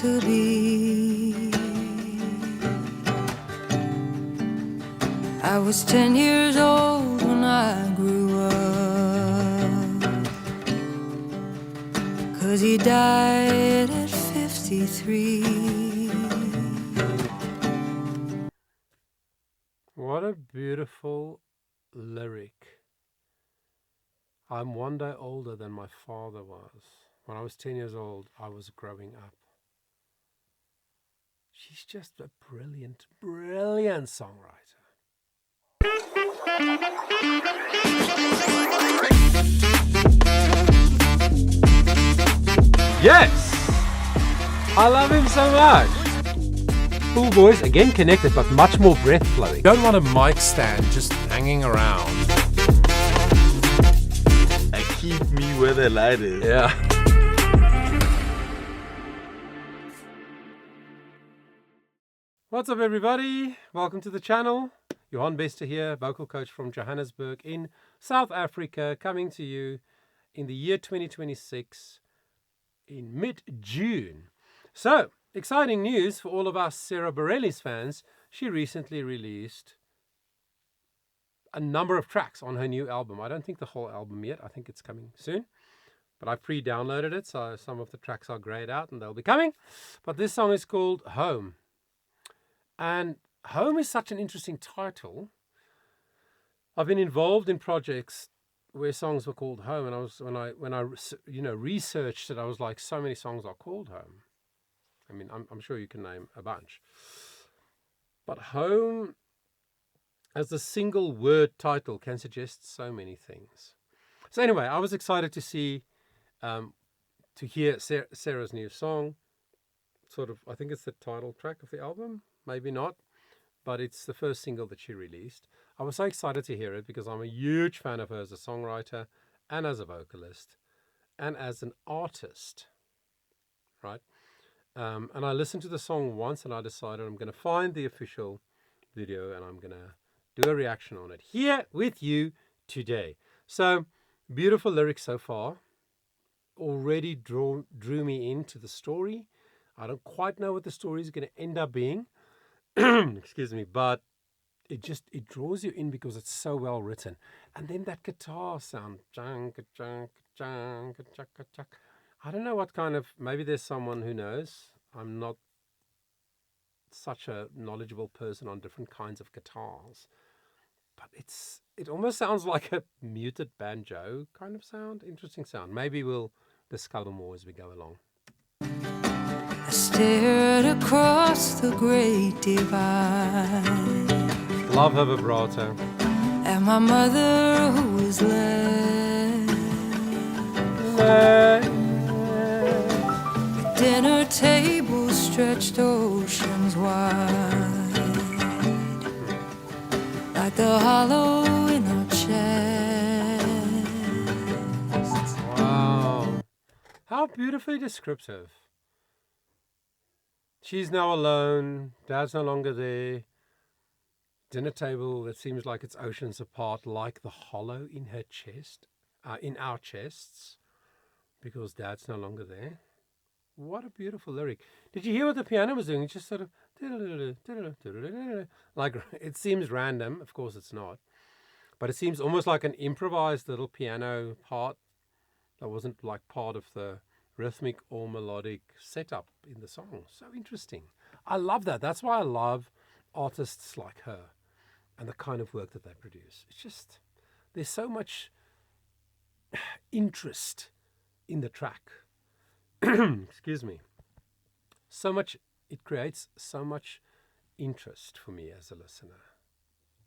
to be. I was 10 years old when I grew up, 'cause he died at 53. What a beautiful lyric. I'm one day older than my father was. When I was 10 years old, I was growing up. She's just a brilliant, brilliant songwriter. Yes! I love him so much. Cool voice, again connected, but much more breath flowing. Don't want a mic stand just hanging around. I keep me where the light is. Yeah. What's up, everybody? Welcome to the channel. Johan Bester here, vocal coach from Johannesburg in South Africa, coming to you in the year 2026 in mid-June. So, exciting news for all of us SARA BAREILLES fans. She recently released a number of tracks on her new album. I don't think the whole album yet. I think it's coming soon. But I pre-downloaded it, so some of the tracks are grayed out and they'll be coming. But this song is called Home. And Home is such an interesting title. I've been involved in projects where songs were called Home, and when I researched it, I was like, so many songs are called Home. I mean, I'm sure you can name a bunch. But Home as a single word title can suggest so many things. So anyway, I was excited to see, to hear Sarah's new song. Sort of, I think it's the title track of the album. Maybe not, but it's the first single that she released. I was so excited to hear it because I'm a huge fan of her as a songwriter and as a vocalist and as an artist, right? And I listened to the song once and I decided I'm going to find the official video and I'm going to do a reaction on it here with you today. So, beautiful lyrics so far. Already drew me into the story. I don't quite know what the story is going to end up being. Excuse me, but it draws you in because it's so well written. And then that guitar sound, I don't know what kind of, maybe there's someone who knows. I'm not such a knowledgeable person on different kinds of guitars, but it almost sounds like a muted banjo kind of sound. Interesting sound. Maybe we'll discover more as we go along. I stared across the great divide. Love her vibrato. And my mother who was led. The dinner table stretched oceans wide, like the hollow in our chest. Wow. How beautifully descriptive. She's now alone. Dad's no longer there. Dinner table that seems like it's oceans apart, like the hollow in her chest, in our chests, because Dad's no longer there. What a beautiful lyric. Did you hear what the piano was doing? It just sort of, like, it seems random. Of course it's not. But it seems almost like an improvised little piano part that wasn't like part of the rhythmic or melodic setup in the song. So interesting. I love that. That's why I love artists like her and the kind of work that they produce. It's just, there's so much interest in the track. Excuse me. So much, it creates so much interest for me as a listener.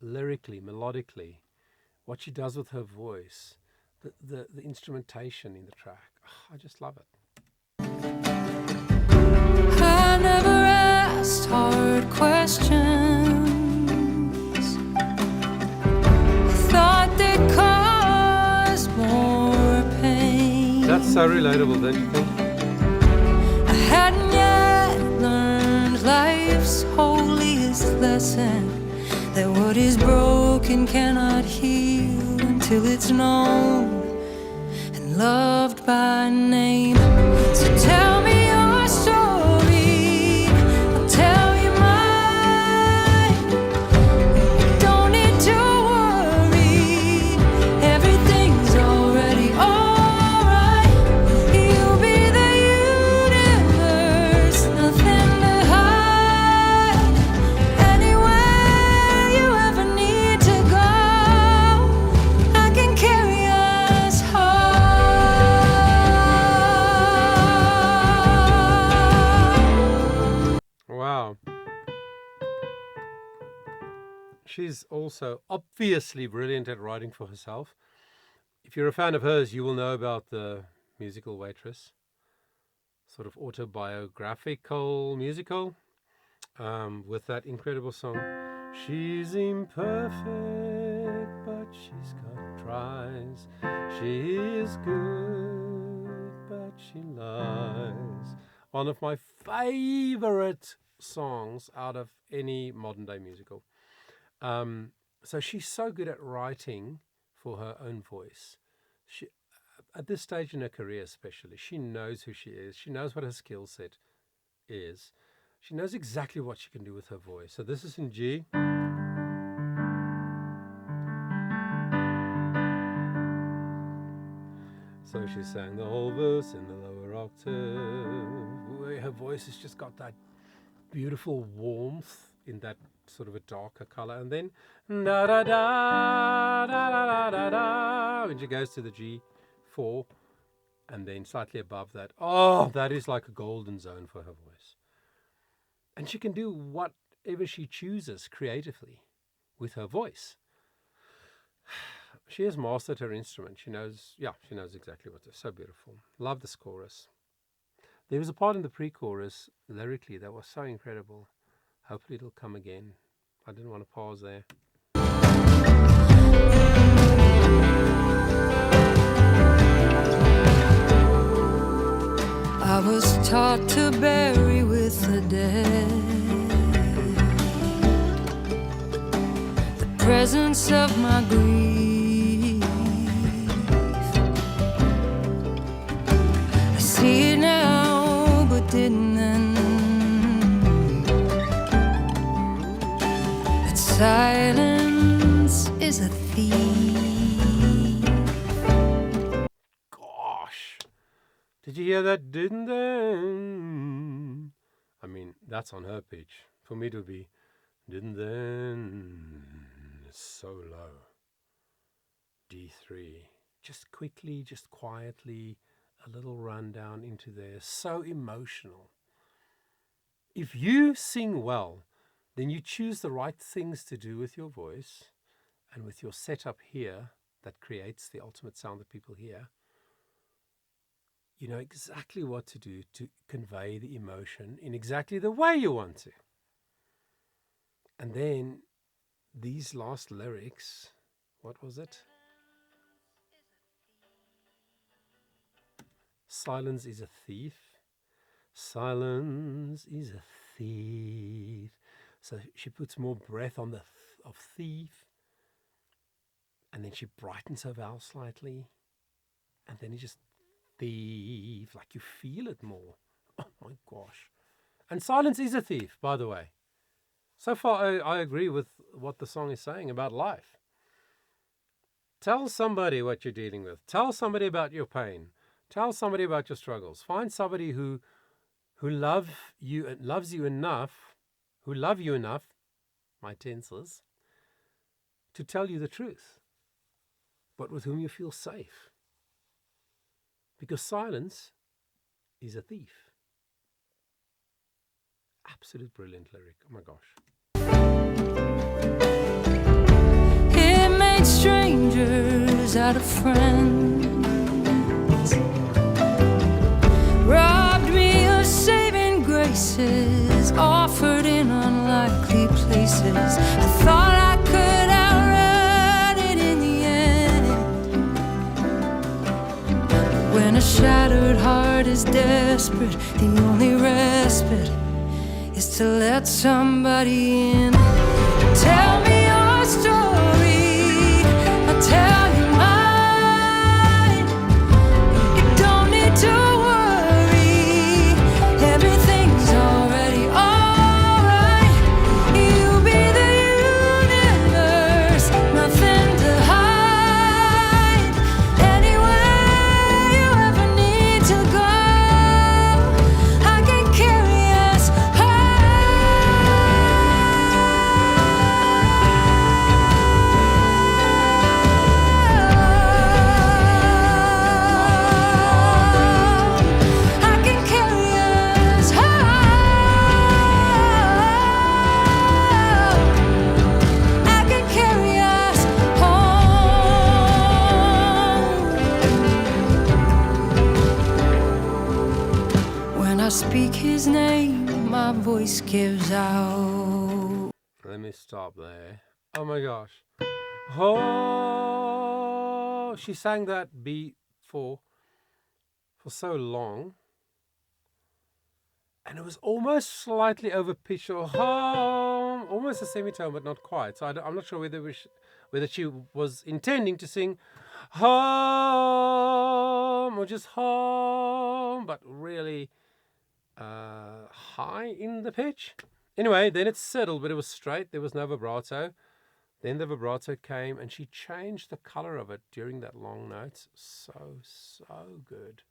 Lyrically, melodically, what she does with her voice, the instrumentation in the track. Oh, I just love it. I never asked hard questions. I thought they'd cause more pain. That's so relatable, don't you think? I hadn't yet learned life's holiest lesson, that what is broken cannot heal until it's known and loved by name. So tell me your story. She's also obviously brilliant at writing for herself. If you're a fan of hers, you will know about the musical Waitress, sort of autobiographical musical, with that incredible song. She's imperfect, but she's got tries. She is good, but she lies. One of my favorite songs out of any modern day musical. So she's so good at writing for her own voice. She, at this stage in her career especially, she knows who she is. She knows what her skill set is. She knows exactly what she can do with her voice. So this is in G. So she sang the whole verse in the lower octave, where her voice has just got that beautiful warmth in that sort of a darker color. And then da da da da da da da, when she goes to the G4, and then slightly above that, oh, that is like a golden zone for her voice. And she can do whatever she chooses creatively with her voice. She has mastered her instrument. She knows exactly what to do. So beautiful. Love this chorus. There was a part in the pre-chorus lyrically that was so incredible. Hopefully it'll come again. I didn't want to pause there. I was taught to bury with the dead the presence of my grief. I see it now, but didn't then. That silence is a thief. Did you hear that? Didn't they? I mean, that's on her pitch. For me to be, didn't then? It's so low. D3. Just quickly, just quietly, a little rundown into there. So emotional. If you sing well, then you choose the right things to do with your voice and with your setup here that creates the ultimate sound that people hear. You know exactly what to do to convey the emotion in exactly the way you want to. And then these last lyrics, what was it? Silence is a thief. Silence is a thief. So she puts more breath on the of thief. And then she brightens her vowel slightly. And then it just thief, like you feel it more. Oh my gosh. And silence is a thief, by the way. So far, I agree with what the song is saying about life. Tell somebody what you're dealing with. Tell somebody about your pain. Tell somebody about your struggles. Find somebody who loves you enough, my tenses, to tell you the truth, but with whom you feel safe. Because silence is a thief. Absolute brilliant lyric. Oh my gosh. It made strangers out of friends, robbed me of saving graces, offered in unlikely places. I thought I could outrun it in the end. When a shattered heart is desperate, the only respite is to let somebody in. Tell me your story, I'll tell you mine. You don't need to worry, everything's already alright. You be the universe, nothing to hide. Anywhere you ever need to go, I can carry us home. name, my voice gives out. Let me stop there. Oh my gosh. Oh, she sang that beat for so long. And it was almost slightly overpitched or almost a semitone, but not quite. So I'm not sure whether she was intending to sing home or just home, but really high in the pitch. Anyway, then it settled, but it was straight. There was no vibrato. Then the vibrato came, and she changed the color of it during that long note. So good.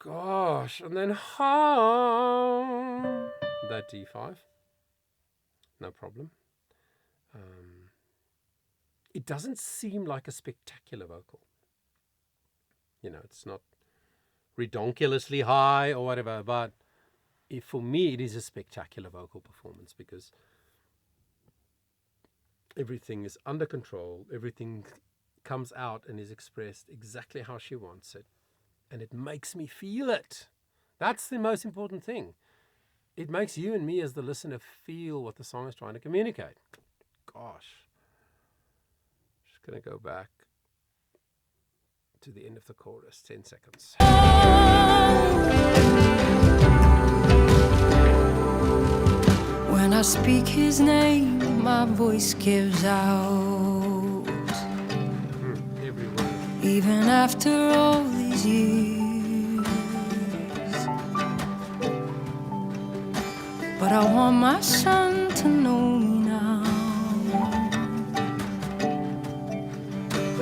Gosh, and then home. That D5. No problem. It doesn't seem like a spectacular vocal. You know, it's not redonkulously high or whatever, but for me, it is a spectacular vocal performance because everything is under control. Everything comes out and is expressed exactly how she wants it. And it makes me feel it. That's the most important thing. It makes you and me as the listener feel what the song is trying to communicate. Gosh. Just going to go back to the end of the chorus. 10 seconds. When I speak his name, my voice gives out. Every word. Even after all these years. But I want my son to know me now,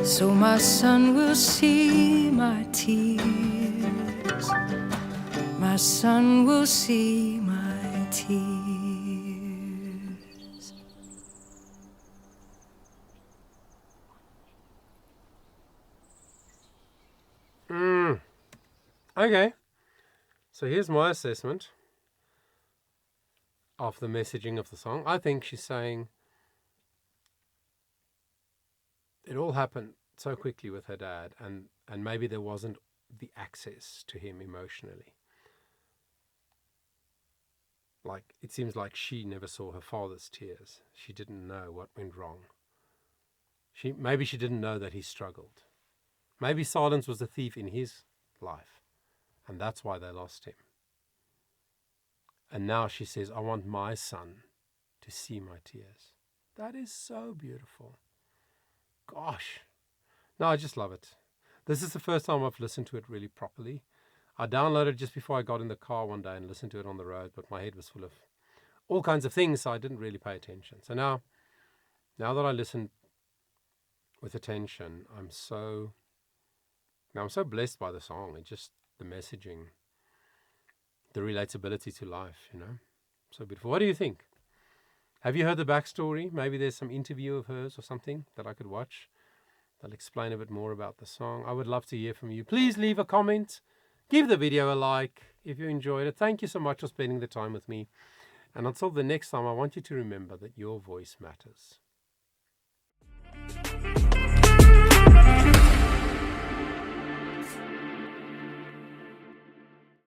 so my son will see my tears. My son will see my tears. Okay. So here's my assessment of the messaging of the song. I think she's saying it all happened so quickly with her dad, and maybe there wasn't the access to him emotionally. Like, it seems like she never saw her father's tears. She didn't know what went wrong. Maybe she didn't know that he struggled. Maybe silence was a thief in his life, and that's why they lost him. And now she says, I want my son to see my tears. That is so beautiful. Gosh. No, I just love it. This is the first time I've listened to it really properly. I downloaded it just before I got in the car one day and listened to it on the road, but my head was full of all kinds of things, so I didn't really pay attention. So now that I listened with attention, I'm so blessed by the song. It's just the messaging, the relatability to life, you know. So beautiful. What do you think? Have you heard the backstory? Maybe there's some interview of hers or something that I could watch. They'll explain a bit more about the song. I would love to hear from you. Please leave a comment. Give the video a like if you enjoyed it. Thank you so much for spending the time with me. And until the next time, I want you to remember that your voice matters.